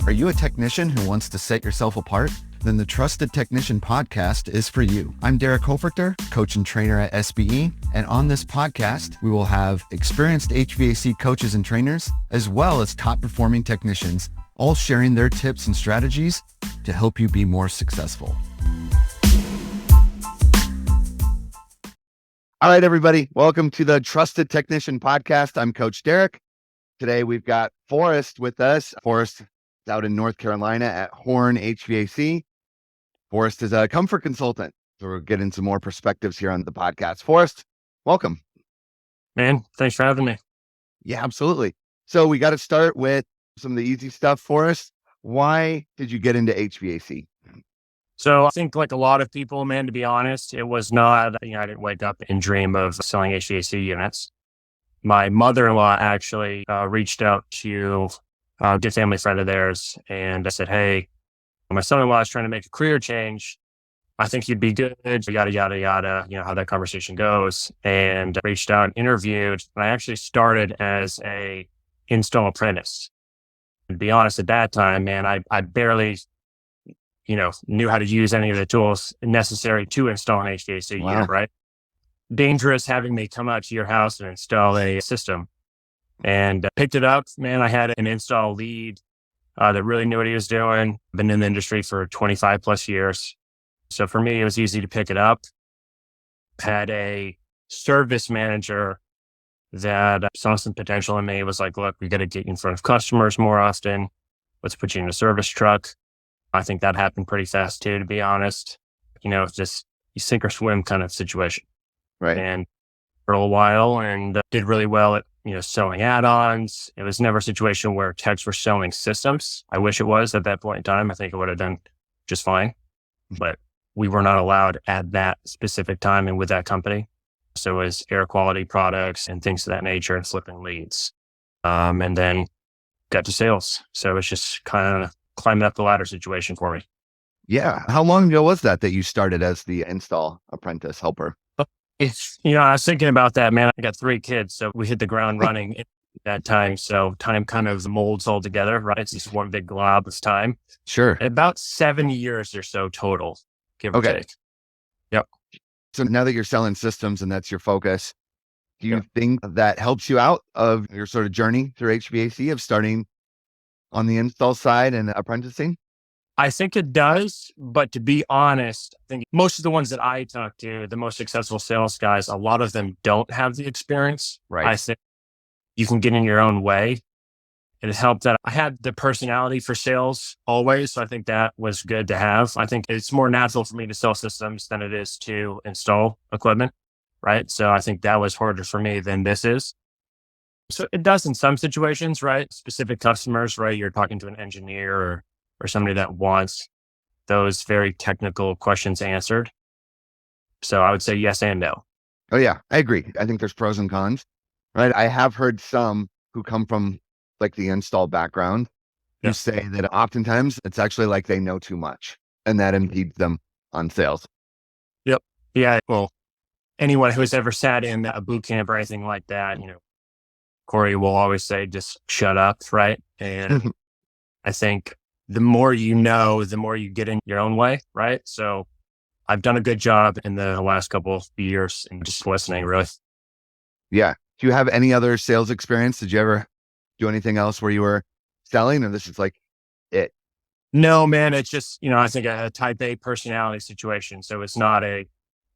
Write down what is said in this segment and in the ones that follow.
Are you a technician who wants to set yourself apart? Then the Trusted Technician podcast is for you. I'm Derek Hoferter, coach and trainer at SBE. And on this podcast, we will have experienced HVAC coaches and trainers, as well as top performing technicians, all sharing their tips and strategies to help you be more successful. All right, everybody. Welcome to the Trusted Technician podcast. I'm Coach Derek. Today, we've got Forrest with us. Forrest is out in North Carolina at Horn HVAC. Forrest is a comfort consultant. So we're getting some more perspectives here on the podcast. Forrest, welcome. Man, thanks for having me. Yeah, absolutely. So we got to start with some of the easy stuff. Forrest, why did you get into HVAC? So I think like a lot of people, man, to be honest, it was not, I didn't wake up and dream of selling HVAC units. My mother-in-law actually reached out to a good family friend of theirs. And I said, hey, my son-in-law is trying to make a career change. I think you'd be good, yada, yada, yada, how that conversation goes. And reached out, interviewed, and I actually started as a install apprentice. To be honest, at that time, man, I barely, knew how to use any of the tools necessary to install an HVAC unit, right? Dangerous having me come out to your house and install a system. And picked it up, man. I had an install lead that really knew what he was doing. Been in the industry for 25 plus years. So for me, it was easy to pick it up. Had a service manager that saw some potential in me. It was like, look, we got to get you in front of customers more often. Let's put you in a service truck. I think that happened pretty fast too, to be honest. It's just you sink or swim kind of situation. Right. And for a while and did really well at, selling add-ons. It was never a situation where techs were selling systems. I wish it was at that point in time. I think it would have done just fine, but we were not allowed at that specific time and with that company. So it was air quality products and things of that nature and flipping leads. And then got to sales. So it was just kind of climbing up the ladder situation for me. Yeah. How long ago was that you started as the install apprentice helper? It's, I was thinking about that, man. I got 3 kids, so we hit the ground running at that time. So time kind of molds all together, right? It's just one big glob of time. Sure. About 7 years or so total, give or take. Yep. So now that you're selling systems and that's your focus, do you think that helps you out of your sort of journey through HVAC of starting on the install side and apprenticing? I think it does, but to be honest, I think most of the ones that I talk to, the most successful sales guys, a lot of them don't have the experience. Right. I think you can get in your own way. It helped that I had the personality for sales always. So I think that was good to have. I think it's more natural for me to sell systems than it is to install equipment. Right. So I think that was harder for me than this is. So it does in some situations, right? Specific customers, right? You're talking to an engineer or somebody that wants those very technical questions answered. So I would say yes and no. Oh yeah, I agree. I think there's pros and cons, right? I have heard some who come from like the install background who say that oftentimes it's actually like they know too much and that impedes them on sales. Yep. Yeah. Well, anyone who's ever sat in a boot camp or anything like that, Corey will always say, just shut up. Right. And I think the more you know, the more you get in your own way, right? So I've done a good job in the last couple of years and just listening, really. Yeah. Do you have any other sales experience? Did you ever do anything else where you were selling or this is like it? No, man. It's just, I think a type A personality situation. So it's not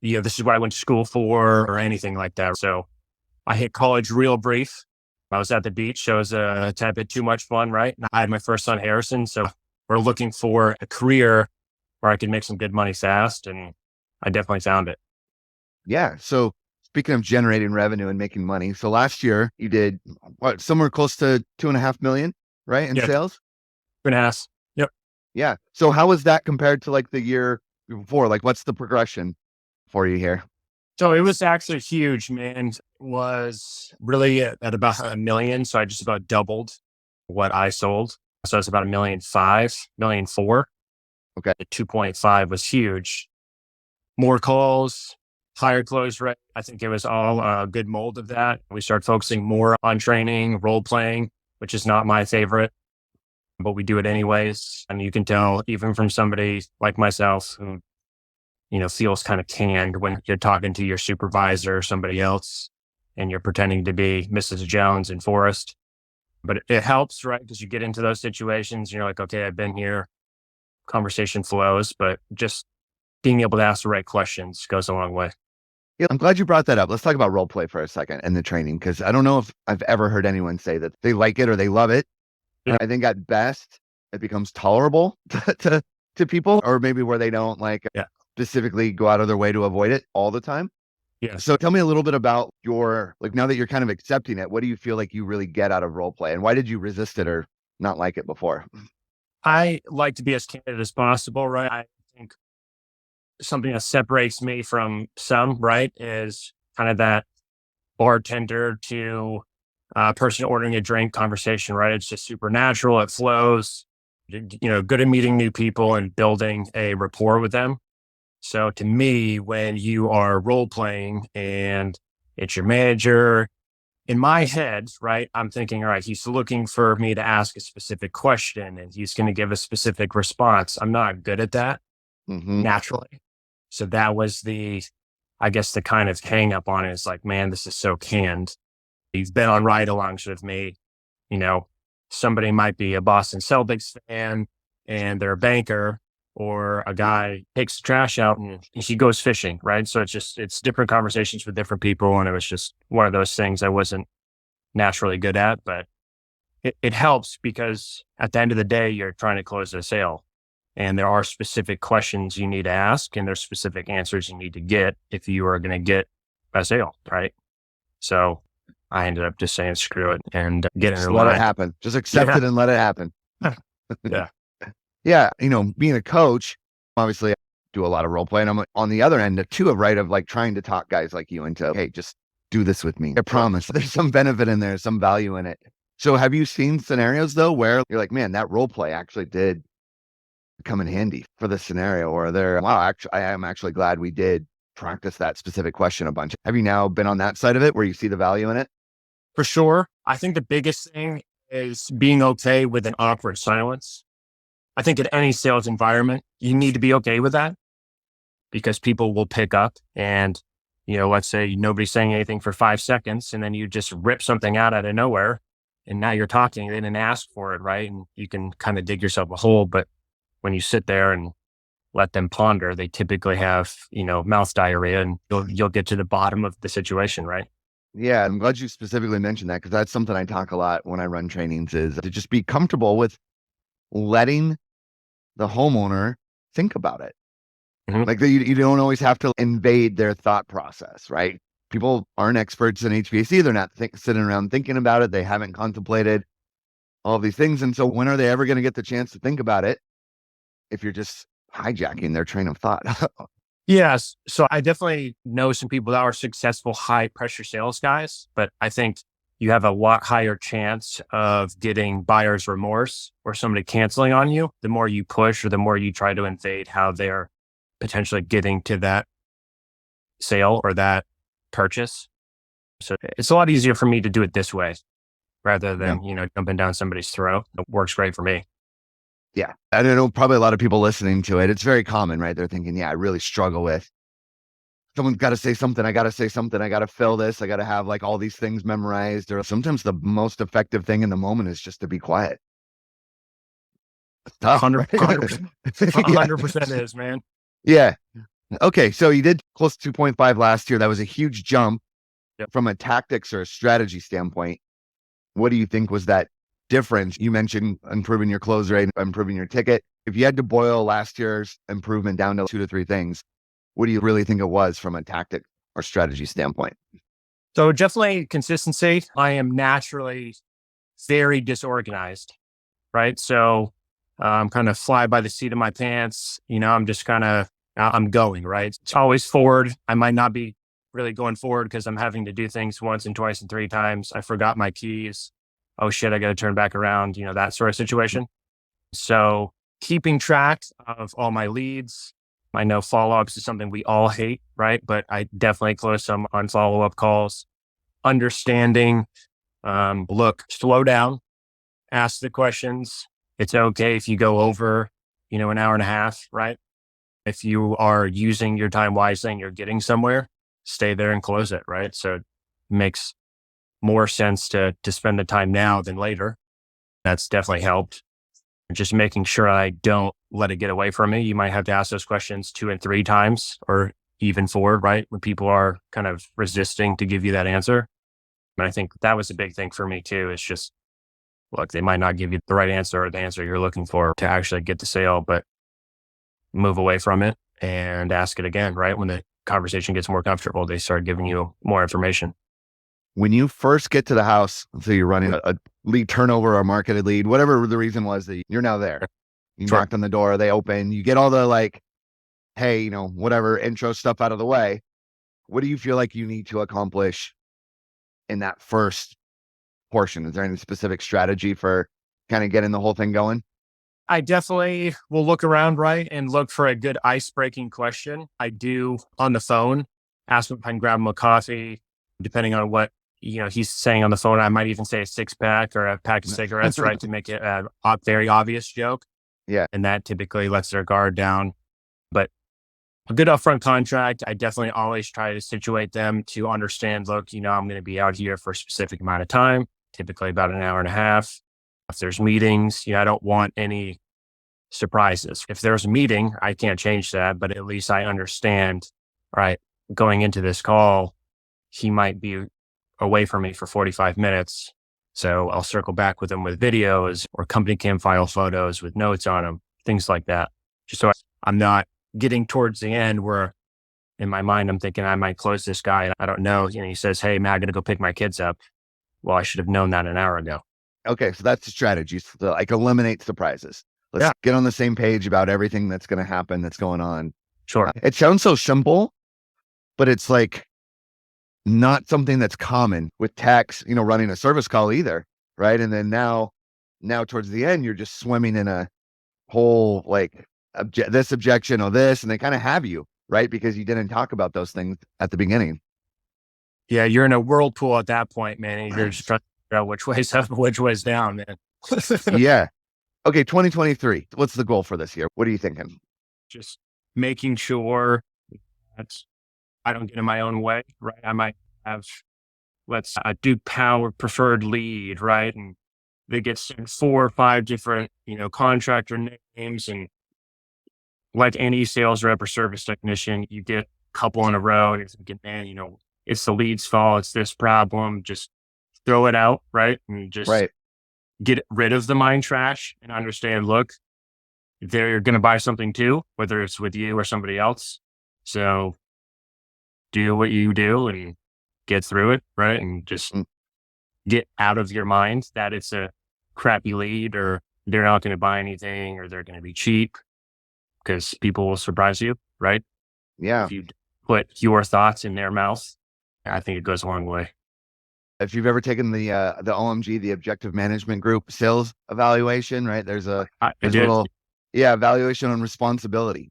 this is what I went to school for or anything like that. So I hit college real brief. I was at the beach. So it was a tad bit too much fun, right? And I had my first son, Harrison. So we're looking for a career where I could make some good money fast. And I definitely found it. Yeah. So speaking of generating revenue and making money. So last year you did somewhere close to 2.5 million, right? In sales? 2.5. Yep. Yeah. So how was that compared to like the year before? Like what's the progression for you here? So it was actually huge, man. It was really at about $1 million. So I just about doubled what I sold. So it's about $1.5 million, $1.4 million. Okay. The 2.5 was huge. More calls, higher close rate. I think it was all a good mold of that. We started focusing more on training, role playing, which is not my favorite. but we do it anyways. And you can tell even from somebody like myself who, feels kind of canned when you're talking to your supervisor or somebody else and you're pretending to be Mrs. Jones and Forrest. But it helps, right? Because you get into those situations and you're like, okay, I've been here, conversation flows, but just being able to ask the right questions goes a long way. Yeah, I'm glad you brought that up. Let's talk about role play for a second and the training, because I don't know if I've ever heard anyone say that they like it or they love it. Yeah. I think at best it becomes tolerable to people, or maybe where they don't specifically go out of their way to avoid it all the time. Yeah. So tell me a little bit about now that you're kind of accepting it, what do you feel like you really get out of role play, and why did you resist it or not like it before? I like to be as candid as possible, right? I think something that separates me from some, right, is kind of that bartender to person ordering a drink conversation, right? It's just supernatural. It flows, good at meeting new people and building a rapport with them. So to me, when you are role playing and it's your manager, in my head, right, I'm thinking, all right, he's looking for me to ask a specific question and he's going to give a specific response. I'm not good at that naturally. So that was I guess the kind of hang up on it is like, man, this is so canned. He's been on ride-alongs with me. Somebody might be a Boston Celtics fan and they're a banker, or a guy takes the trash out and he goes fishing, right? So it's different conversations with different people. And it was just one of those things I wasn't naturally good at, but it helps because at the end of the day, you're trying to close a sale. And there are specific questions you need to ask, and there's specific answers you need to get if you are going to get a sale, right? So I ended up just saying screw it and getting in line. Let it happen. Just accept it and let it happen. Yeah. Yeah. Being a coach, obviously I do a lot of role play, and I'm on the other end too, right, of like trying to talk guys like you into, hey, just do this with me. I promise there's some benefit in there, some value in it. So have you seen scenarios though, where you're like, man, that role play actually did come in handy for this scenario, or I am actually glad we did practice that specific question a bunch. Have you now been on that side of it where you see the value in it? For sure. I think the biggest thing is being okay with an awkward silence. I think at any sales environment, you need to be okay with that because people will pick up and, let's say nobody's saying anything for 5 seconds and then you just rip something out of nowhere and now you're talking. They didn't ask for it, right? And you can kind of dig yourself a hole. But when you sit there and let them ponder, they typically have, mouth diarrhea, and you'll get to the bottom of the situation, right? Yeah, I'm glad you specifically mentioned that, because that's something I talk a lot when I run trainings, is to just be comfortable with letting the homeowner think about it. Like you don't always have to invade their thought process, right? People aren't experts in HVAC. They're not sitting around thinking about it. They haven't contemplated all of these things. And so when are they ever going to get the chance to think about it if you're just hijacking their train of thought? Yes. So I definitely know some people that are successful high pressure sales guys, but I think you have a lot higher chance of getting buyer's remorse or somebody canceling on you the more you push or the more you try to invade how they're potentially getting to that sale or that purchase. So it's a lot easier for me to do it this way rather than, jumping down somebody's throat. It works great for me. Yeah. I don't know, probably a lot of people listening to it, it's very common, right? They're thinking, yeah, I really struggle with, someone's got to say something. I got to say something. I got to fill this. I got to have like all these things memorized. Or sometimes the most effective thing in the moment is just to be quiet. It's tough, 100% is, man. Yeah. Okay. So you did close to 2.5 last year. That was a huge jump from a tactics or a strategy standpoint. What do you think was that difference? You mentioned improving your close rate, improving your ticket. If you had to boil last year's improvement down to 2 to 3 things, what do you really think it was from a tactic or strategy standpoint? So definitely consistency. I am naturally very disorganized, right? So I'm kind of fly by the seat of my pants. I'm just I'm going, right? It's always forward. I might not be really going forward because I'm having to do things once and twice and 3 times. I forgot my keys. Oh shit, I got to turn back around, that sort of situation. So keeping track of all my leads. I know follow-ups is something we all hate, right? But I definitely close some on follow-up calls. Understanding, look, slow down, ask the questions It's okay if you go over, an hour and a half, right? If you are using your time wisely and you're getting somewhere, stay there and close it, right? So it makes more sense to spend the time now than later. That's definitely helped. Just making sure I don't let it get away from me. You might have to ask those questions 2 and 3 times or even 4, right? When people are kind of resisting to give you that answer. And I think that was a big thing for me too. It's just, look, they might not give you the right answer or the answer you're looking for to actually get the sale, but move away from it and ask it again, right? When the conversation gets more comfortable, they start giving you more information. When you first get to the house, so you're running a lead turnover or marketed lead, whatever the reason was that you're now there. You Sure. knocked on the door, they open, you get all the like, hey, whatever intro stuff out of the way. What do you feel like you need to accomplish in that first portion? Is there any specific strategy for kind of getting the whole thing going? I definitely will look around, right, and look for a good ice-breaking question. I do on the phone, ask him if I can grab him a coffee, depending on what, he's saying on the phone. I might even say a 6-pack or a pack of cigarettes, right, to make it a very obvious joke. Yeah. And that typically lets their guard down. But a good upfront contract, I definitely always try to situate them to understand, look, I'm going to be out here for a specific amount of time, typically about an hour and a half. If there's meetings, I don't want any surprises. If there's a meeting, I can't change that, but at least I understand, right, going into this call, he might be away from me for 45 minutes. So I'll circle back with him with videos or company cam file photos with notes on them, things like that. Just so I'm not getting towards the end where in my mind, I'm thinking I might close this guy. I don't know. He says, hey, man, I'm going to go pick my kids up. Well, I should have known that an hour ago. Okay. So that's the strategy. So like eliminate surprises. Let's get on the same page about everything that's going to happen, that's going on. Sure. It sounds so simple, but it's like not something that's common with techs, running a service call either. Right. And then now towards the end, you're just swimming in a whole, like this objection or this, and they kind of have you, right? Because you didn't talk about those things at the beginning. Yeah. You're in a whirlpool at that point, man. And you're just trying to figure out which way's up, which way's down, man. Yeah. Okay. 2023. What's the goal for this year? What are you thinking? Just making sure that I don't get in my own way, right? I might have, let's do power preferred lead, right? And they get 4 or 5 different, contractor names. And like any sales rep or service technician, you get a couple in a row and you're thinking, man, it's the lead's fault. It's this problem. Just throw it out, right? And just get rid of the mind trash and understand, look, they're going to buy something too, whether it's with you or somebody else. So do what you do and get through it, right? And just get out of your mind that it's a crappy lead or they're not going to buy anything or they're going to be cheap, because people will surprise you, right? Yeah. If you put your thoughts in their mouth, I think it goes a long way. If you've ever taken the OMG, the Objective Management Group sales evaluation, right? There's a little evaluation on responsibility.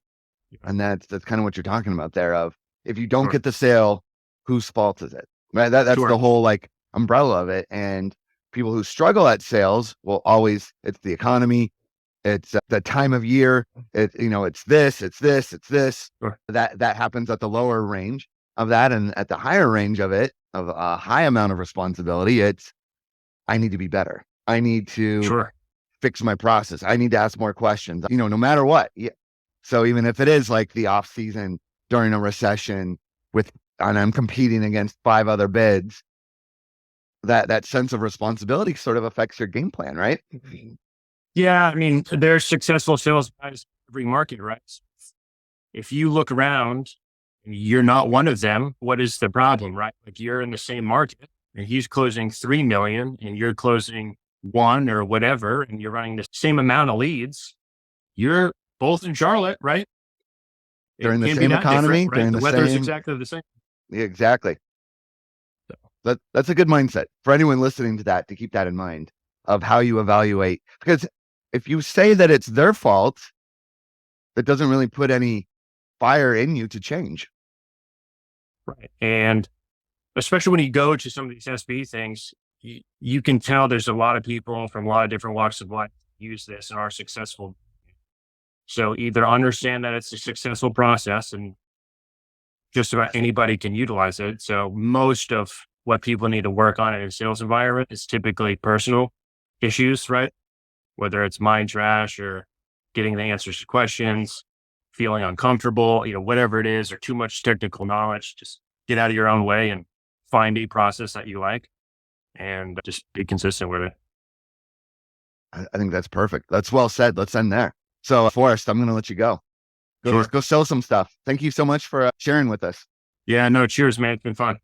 And that's kind of what you're talking about there of, if you don't get the sale, whose fault is it? Right. That's the whole like umbrella of it. And people who struggle at sales will always, it's the economy, it's the time of year, it's this. Sure. That happens at the lower range of that. And at the higher range of it, of a high amount of responsibility, it's, I need to be better. I need to fix my process. I need to ask more questions, no matter what. Yeah. So even if it is like the off season during a recession and I'm competing against 5 other bids, that sense of responsibility sort of affects your game plan, right? Yeah. I mean, there's successful sales guys in every market, right? If you look around and you're not one of them, what is the problem, right? Like you're in the same market and he's closing 3 million and you're closing 1 or whatever, and you're running the same amount of leads. You're both in Charlotte, right? During the same economy, right? The weather's exactly the same. Yeah, exactly. So that's a good mindset for anyone listening to that, to keep that in mind of how you evaluate. Because if you say that it's their fault, that doesn't really put any fire in you to change. Right. And especially when you go to some of these SB things, you can tell there's a lot of people from a lot of different walks of life use this and are successful. So either understand that it's a successful process and just about anybody can utilize it. So most of what people need to work on in a sales environment is typically personal issues, right? Whether it's mind trash or getting the answers to questions, feeling uncomfortable, whatever it is, or too much technical knowledge, just get out of your own way and find a process that you like and just be consistent with it. I think that's perfect. That's well said. Let's end there. So, Forrest, I'm going to let you go. Sure. Go sell some stuff. Thank you so much for sharing with us. Yeah, no, cheers, man. It's been fun.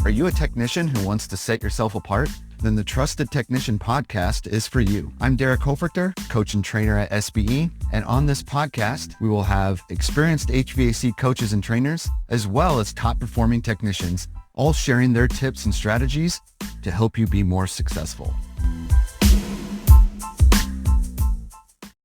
Are you a technician who wants to set yourself apart? Then the Trusted Technician podcast is for you. I'm Derek Hofrichter, coach and trainer at SBE. And on this podcast, we will have experienced HVAC coaches and trainers, as well as top performing technicians, all sharing their tips and strategies to help you be more successful.